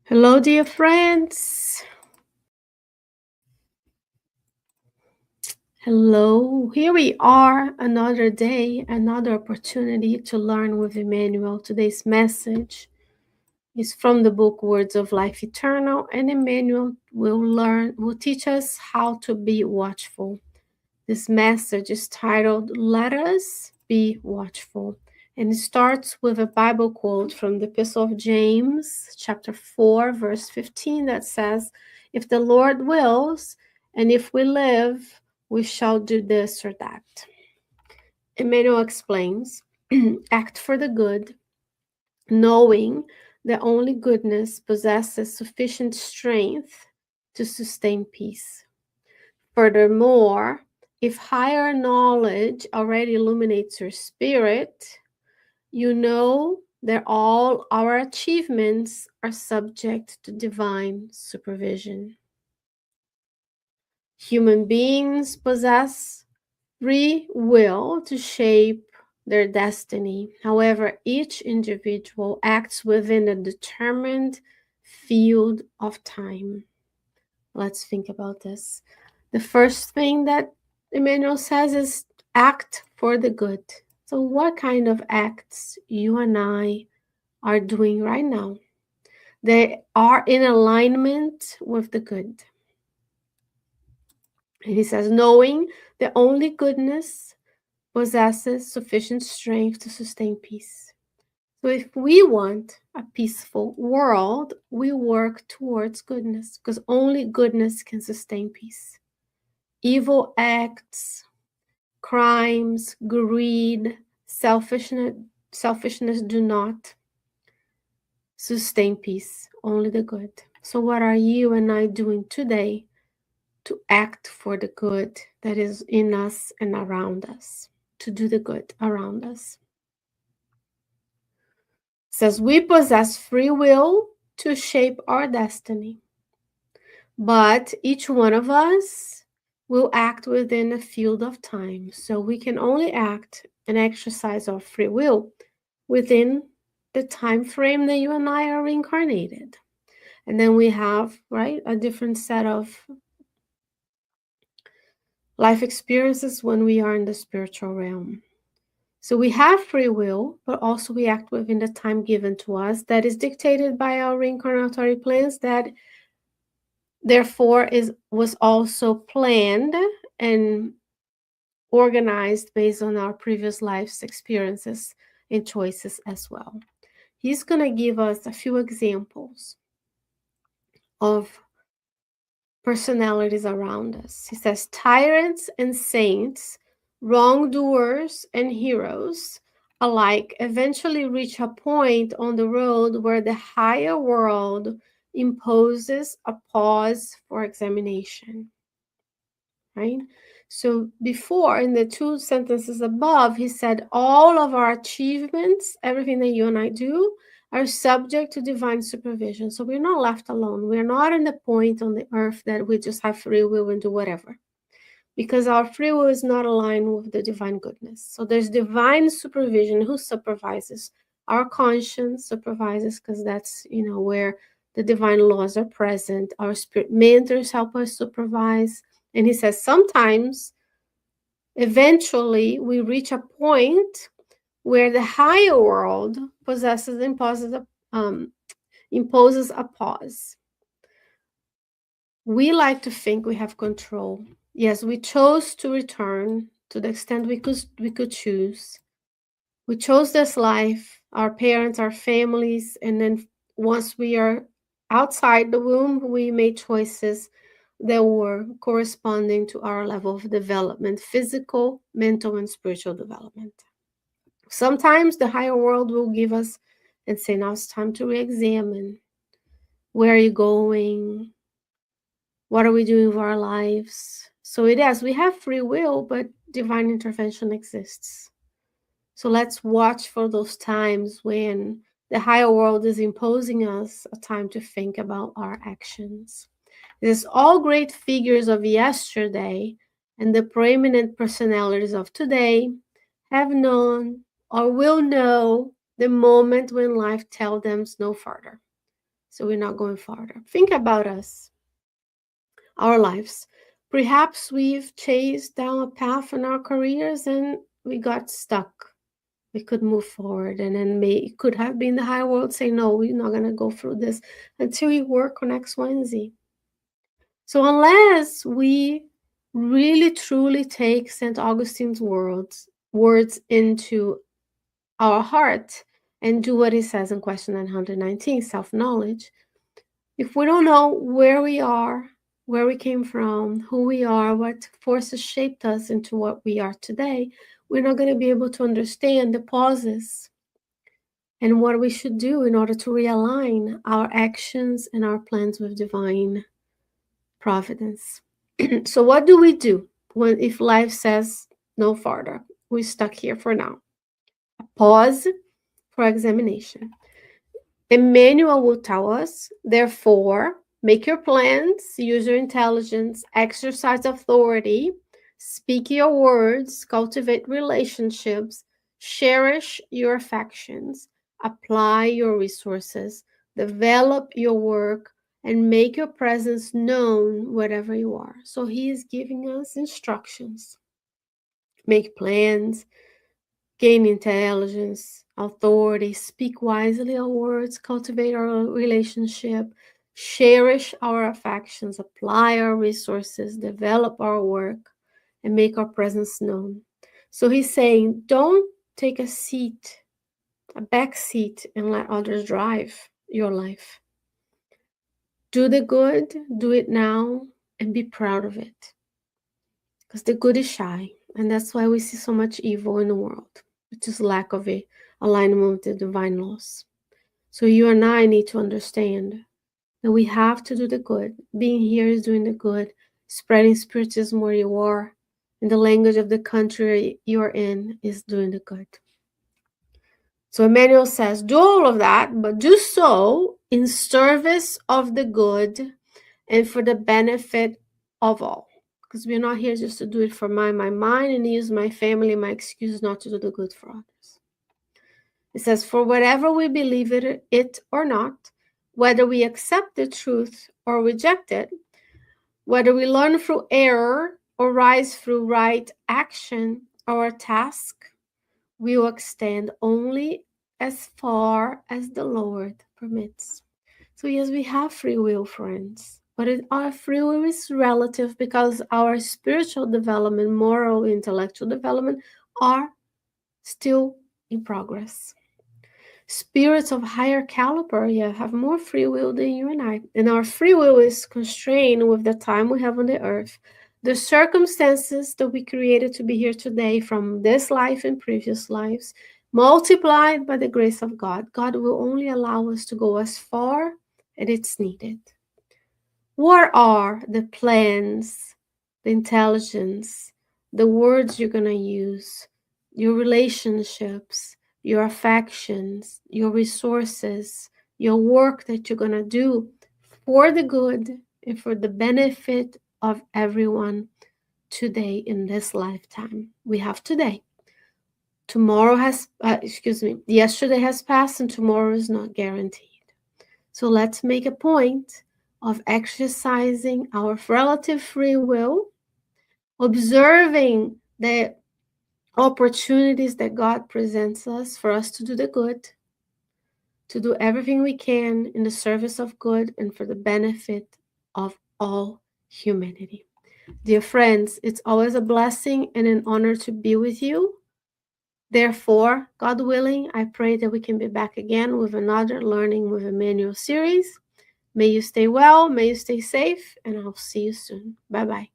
Hello, dear friends. Hello. Here we are, another day, another opportunity to learn with Emmanuel. Today's message is from the book Words of Life Eternal, and Emmanuel will teach us how to be watchful. This message is titled, Let Us Be Watchful. And it starts with a Bible quote from the Epistle of James, chapter 4, verse 15, that says, If the Lord wills, and if we live, we shall do this or that. Emmanuel explains, act for the good, knowing that only goodness possesses sufficient strength to sustain peace. Furthermore, if higher knowledge already illuminates your spirit, you know that all our achievements are subject to divine supervision. Human beings possess free will to shape their destiny. However, each individual acts within a determined field of time. Let's think about this. The first thing that Emmanuel says is act for the good. So what kind of acts you and I are doing right now? They are in alignment with the good. And he says, knowing that only goodness possesses sufficient strength to sustain peace. So if we want a peaceful world, we work towards goodness because only goodness can sustain peace. Evil acts, crimes, greed, selfishness do not sustain peace, only the good. So what are you and I doing today to act for the good that is in us and around us, to do the good around us? It says we possess free will to shape our destiny, but each one of us will act within a field of time. So we can only act and exercise our free will within the time frame that you and I are reincarnated. And then we have, right, a different set of life experiences when we are in the spiritual realm. So we have free will, but also we act within the time given to us that is dictated by our reincarnatory plans, that therefore was also planned and organized based on our previous life's experiences and choices as well. He's going to give us a few examples of personalities around us. He says tyrants and saints, wrongdoers and heroes alike eventually reach a point on the road where the higher world imposes a pause for examination. Right? So before, in the two sentences above, he said all of our achievements, everything that you and I do, are subject to divine supervision. So we're not left alone. We're not in the point on the earth that we just have free will and do whatever, because our free will is not aligned with the divine goodness. So there's divine supervision. Who supervises? Our conscience supervises, because that's, where the divine laws are present. Our spirit mentors help us supervise. And he says sometimes, eventually, we reach a point where the higher world imposes a pause. We like to think we have control. Yes, we chose to return to the extent we could choose. We chose this life, our parents, our families, and then once we are outside the womb, we made choices that were corresponding to our level of development, physical, mental, and spiritual development. Sometimes the higher world will give us and say, now it's time to re-examine. Where are you going? What are we doing with our lives? So it is, we have free will, but divine intervention exists. So let's watch for those times when the higher world is imposing us a time to think about our actions. This is all great figures of yesterday and the preeminent personalities of today have known or will know the moment when life tells them no further. So we're not going farther. Think about us, our lives. Perhaps we've chased down a path in our careers and we got stuck. We could move forward, and then it could have been the higher world say, no, we're not going to go through this until you work on X, Y, and Z. So unless we really truly take St. Augustine's words into our heart and do what he says in question 919, self-knowledge, if we don't know where we are, where we came from, who we are, what forces shaped us into what we are today, we're not going to be able to understand the pauses and what we should do in order to realign our actions and our plans with divine providence. So what do we do if life says no farther? We're stuck here for now. A pause for examination. Emmanuel will tell us, therefore, make your plans, use your intelligence, exercise authority, speak your words, cultivate relationships, cherish your affections, apply your resources, develop your work, and make your presence known wherever you are. So he is giving us instructions. Make plans, gain intelligence, authority, speak wisely our words, cultivate our relationship, cherish our affections, apply our resources, develop our work, and make our presence known. So he's saying, don't take a back seat, and let others drive your life. Do the good, do it now, and be proud of it. Because the good is shy, and that's why we see so much evil in the world, which is lack of a alignment with the divine laws. So you and I need to understand that we have to do the good. Being here is doing the good. Spreading Spiritism where you are, in the language of the country you're in, is doing the good. So Emmanuel says, do all of that, but do so in service of the good and for the benefit of all. Because we're not here just to do it for my mind and use my family, my excuse not to do the good for others. It says, for whatever we believe it or not, whether we accept the truth or reject it, whether we learn through error or rise through right action, our task will extend only as far as the Lord permits. So yes, we have free will, friends, but our free will is relative because our spiritual development, moral, intellectual development are still in progress. Spirits of higher caliber, have more free will than you and I. And our free will is constrained with the time we have on the earth, the circumstances that we created to be here today from this life and previous lives, multiplied by the grace of God. God will only allow us to go as far as it's needed. What are the plans, the intelligence, the words you're going to use, your relationships, your affections, your resources, your work that you're going to do for the good and for the benefit of everyone today in this lifetime? We have today. Yesterday has passed and tomorrow is not guaranteed. So let's make a point of exercising our relative free will, observing the opportunities that God presents us for us to do the good, to do everything we can in the service of good and for the benefit of all humanity. Dear friends, it's always a blessing and an honor to be with you. Therefore, God willing, I pray that we can be back again with another Learning with Emmanuel series. May you stay well, may you stay safe, and I'll see you soon. Bye-bye.